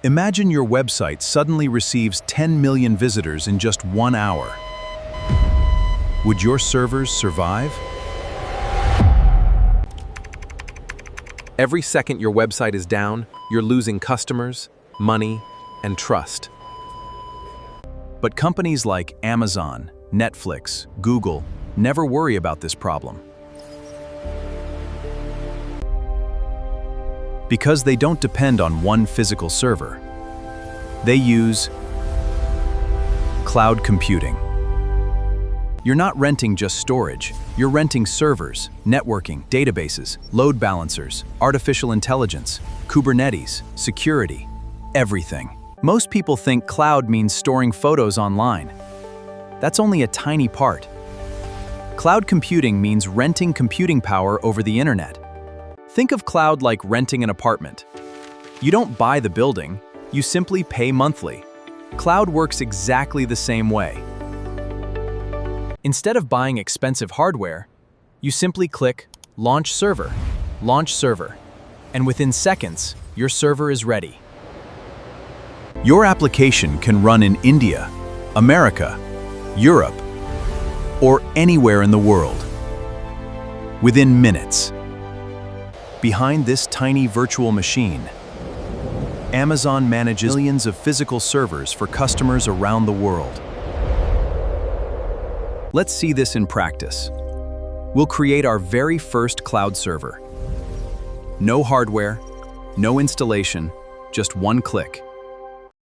Imagine your website suddenly receives 10 million visitors in just 1 hour. Would your servers survive? Every second your website is down, you're losing customers, money, and trust. But companies like Amazon, Netflix, Google never worry about this problem. Because they don't depend on one physical server. They use cloud computing. You're not renting just storage, you're renting servers, networking, databases, load balancers, artificial intelligence, Kubernetes, security, everything. Most people think cloud means storing photos online. That's only a tiny part. Cloud computing means renting computing power over the internet. Think of cloud like renting an apartment. You don't buy the building, you simply pay monthly. Cloud works exactly the same way. Instead of buying expensive hardware, you simply click Launch Server, and within seconds, your server is ready. Your application can run in India, America, Europe, or anywhere in the world. Within minutes. Behind this tiny virtual machine, Amazon manages millions of physical servers for customers around the world. Let's see this in practice. We'll create our very first cloud server. No hardware, no installation, just one click.